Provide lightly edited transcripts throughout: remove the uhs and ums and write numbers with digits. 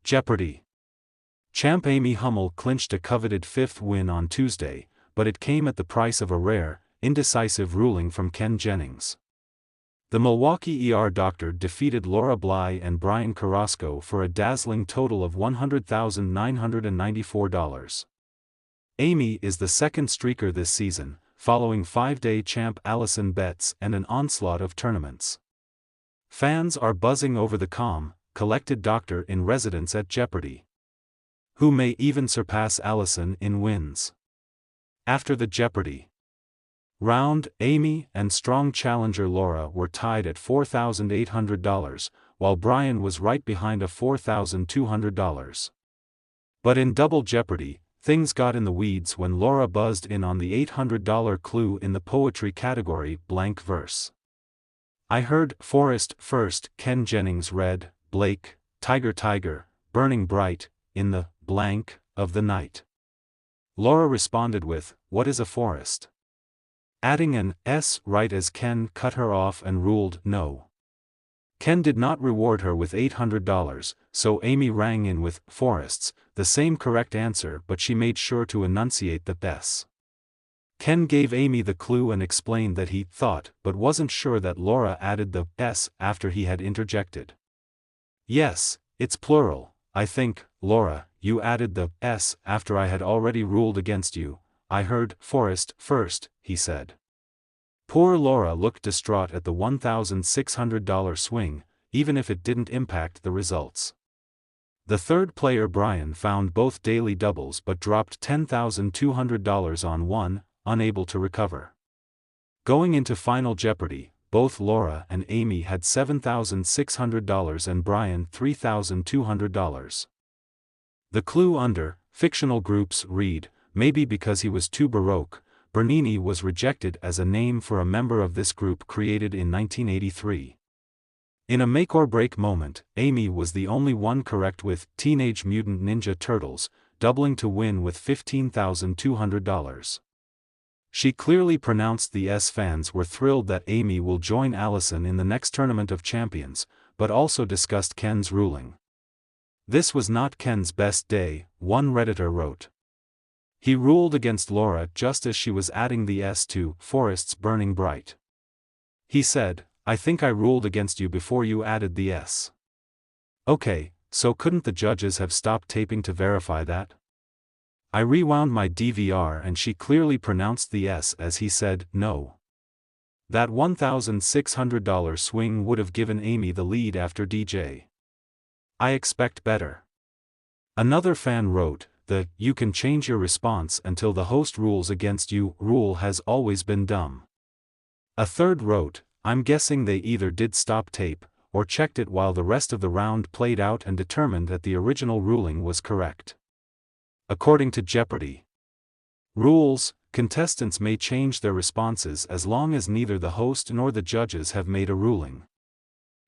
Jeopardy! Champ Amy Hummel clinched a coveted fifth win on Tuesday, but it came at the price of a rare, indecisive ruling from Ken Jennings. The Milwaukee doctor defeated Laura Bly and Brian Carrasco for a dazzling total of $100,994. Amy is the second streaker this season, following five-day champ Allison Betts and an onslaught of tournaments. Fans are buzzing over the calm, collected doctor in residence at Jeopardy, who may even surpass Allison in wins. After the Jeopardy round, Amy and strong challenger Laura were tied at $4,800, while Brian was right behind at $4,200. But in Double Jeopardy, things got in the weeds when Laura buzzed in on the $800 clue in the poetry category blank verse. I heard forest first. Ken Jennings read, Blake, tiger tiger, burning bright, in the blank of the night. Laura responded with, what is a forest? Adding an S right as Ken cut her off and ruled no. Ken did not reward her with $800, so Amy rang in with forests, the same correct answer, but she made sure to enunciate the S. Ken gave Amy the clue and explained that he thought but wasn't sure that Laura added the S after he had interjected. Yes, it's plural, I think, Laura, you added the S after I had already ruled against you. I heard forest first, he said. Poor Laura looked distraught at the $1,600 swing, even if it didn't impact the results. The third player Brian found both daily doubles but dropped $10,200 on one, unable to recover. Going into Final Jeopardy, both Laura and Amy had $7,600 and Brian $3,200. The clue under, fictional groups read, maybe because he was too Baroque, Bernini was rejected as a name for a member of this group created in 1983. In a make-or-break moment, Amy was the only one correct with Teenage Mutant Ninja Turtles, doubling to win with $15,200. She clearly pronounced the S. Fans were thrilled that Amy will join Allison in the next Tournament of Champions, but also discussed Ken's ruling. This was not Ken's best day, one Redditor wrote. He ruled against Laura just as she was adding the S to forests burning bright. He said, I think I ruled against you before you added the S. Okay, so couldn't the judges have stopped taping to verify that? I rewound my DVR and she clearly pronounced the S as he said, no. That $1,600 swing would have given Amy the lead after DJ. I expect better. Another fan wrote, the you can change your response until the host rules against you rule has always been dumb. A third wrote, I'm guessing they either did stop tape, or checked it while the rest of the round played out and determined that the original ruling was correct. According to Jeopardy rules, contestants may change their responses as long as neither the host nor the judges have made a ruling.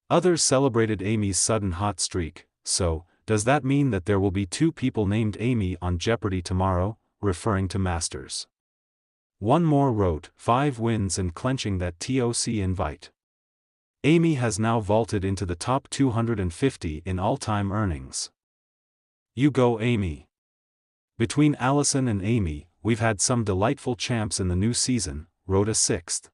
Others celebrated Amy's sudden hot streak, so, does that mean that there will be two people named Amy on Jeopardy tomorrow, referring to Masters? One more wrote, 5 wins and clenching that TOC invite. Amy has now vaulted into the top 250 in all-time earnings. You go Amy. Between Allison and Amy, we've had some delightful champs in the new season, wrote a sixth.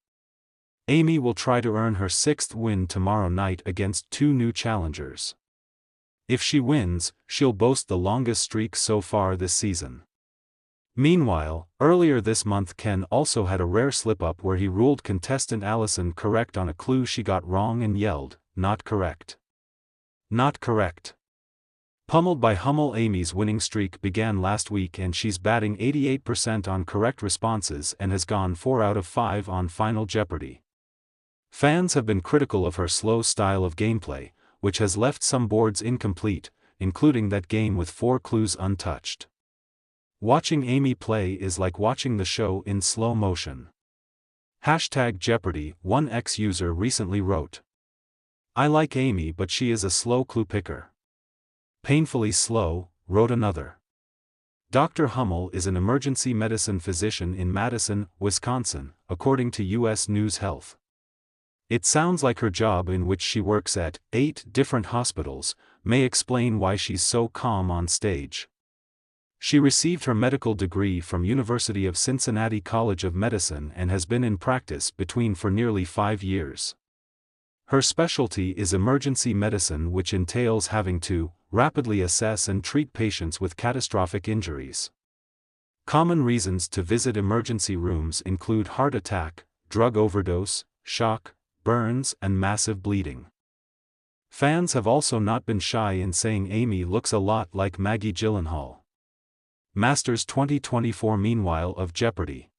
Amy will try to earn her 6th win tomorrow night against 2 new challengers. If she wins, she'll boast the longest streak so far this season. Meanwhile, earlier this month Ken also had a rare slip-up where he ruled contestant Allison correct on a clue she got wrong and yelled, not correct. Not correct. Pummeled by Hummel. Amy's winning streak began last week and she's batting 88% on correct responses and has gone 4 out of 5 on Final Jeopardy. Fans have been critical of her slow style of gameplay, which has left some boards incomplete, including that game with 4 clues untouched. Watching Amy play is like watching the show in slow motion. #Jeopardy, one ex-user recently wrote. I like Amy but she is a slow clue picker. Painfully slow, wrote another. Dr. Hummel is an emergency medicine physician in Madison, Wisconsin, according to U.S. News Health. It sounds like her job, in which she works at 8 different hospitals, may explain why she's so calm on stage. She received her medical degree from University of Cincinnati College of Medicine and has been in practice for nearly 5 years. Her specialty is emergency medicine, which entails having to rapidly assess and treat patients with catastrophic injuries. Common reasons to visit emergency rooms include heart attack, drug overdose, shock, burns, and massive bleeding. Fans have also not been shy in saying Amy looks a lot like Maggie Gyllenhaal. Masters 2024. Meanwhile, of Jeopardy!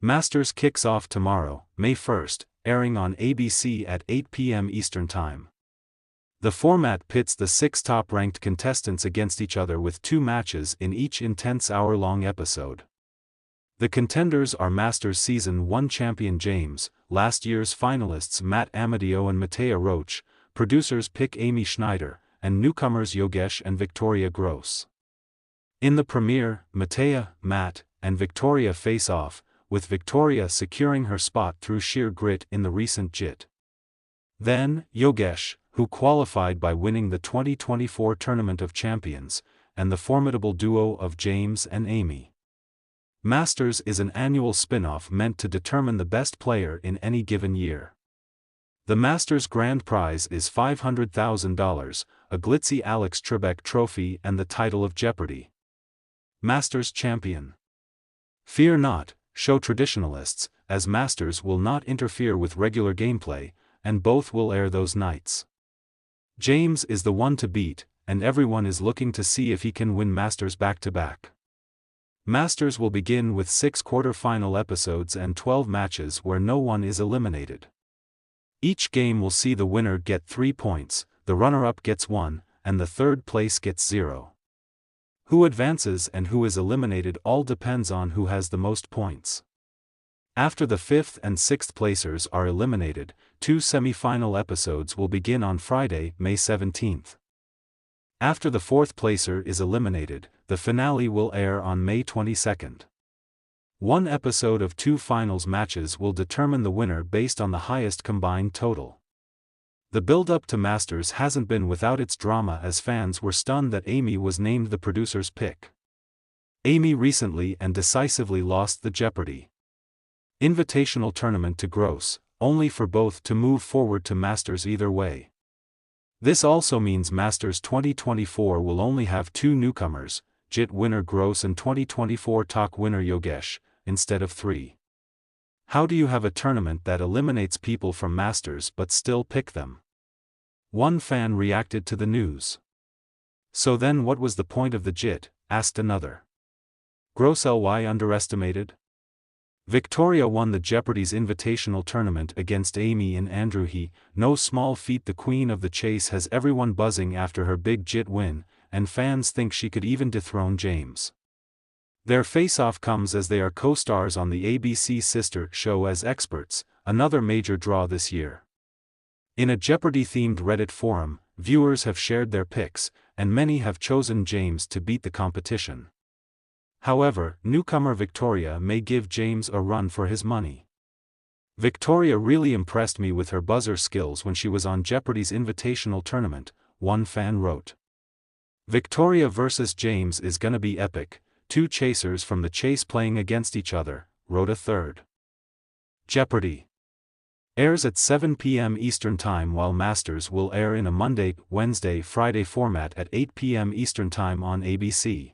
Masters kicks off tomorrow, May 1st, airing on ABC at 8 p.m. Eastern Time. The format pits the 6 top-ranked contestants against each other with 2 matches in each intense hour-long episode. The contenders are Masters Season 1 champion James, last year's finalists Matt Amadio and Matea Roach, producers pick Amy Schneider, and newcomers Yogesh and Victoria Gross. In the premiere, Matea, Matt, and Victoria face off, with Victoria securing her spot through sheer grit in the recent JIT. Then, Yogesh, who qualified by winning the 2024 Tournament of Champions, and the formidable duo of James and Amy. Masters is an annual spin-off meant to determine the best player in any given year. The Masters grand prize is $500,000, a glitzy Alex Trebek trophy and the title of Jeopardy! Masters champion. Fear not, show traditionalists, as Masters will not interfere with regular gameplay, and both will air those nights. James is the one to beat, and everyone is looking to see if he can win Masters back-to-back. Masters will begin with 6 quarter-final episodes and 12 matches where no one is eliminated. Each game will see the winner get 3 points, the runner-up gets 1, and the third place gets 0. Who advances and who is eliminated all depends on who has the most points. After the 5th and 6th placers are eliminated, 2 semi-final episodes will begin on Friday, May 17th. After the 4th placer is eliminated, the finale will air on May 22nd. 1 episode of 2 finals matches will determine the winner based on the highest combined total. The build-up to Masters hasn't been without its drama, as fans were stunned that Amy was named the producer's pick. Amy recently and decisively lost the Jeopardy! Invitational tournament to Gross, only for both to move forward to Masters either way. This also means Masters 2024 will only have 2 newcomers, JIT winner Gross and 2024 talk winner Yogesh, instead of 3. How do you have a tournament that eliminates people from Masters but still pick them? One fan reacted to the news. So then what was the point of the JIT, asked another. Gross ly underestimated? Victoria won the Jeopardy's invitational tournament against Amy and Andrew He, no small feat. The Queen of the Chase has everyone buzzing after her big JIT win, and fans think she could even dethrone James. Their face-off comes as they are co-stars on the ABC sister show as experts, another major draw this year. In a Jeopardy-themed Reddit forum, viewers have shared their picks, and many have chosen James to beat the competition. However, newcomer Victoria may give James a run for his money. Victoria really impressed me with her buzzer skills when she was on Jeopardy's invitational tournament, one fan wrote. Victoria versus James is gonna be epic, 2 chasers from the chase playing against each other, wrote a third. Jeopardy! Airs at 7 p.m. Eastern Time, while Masters will air in a Monday, Wednesday, Friday format at 8 p.m. Eastern Time on ABC.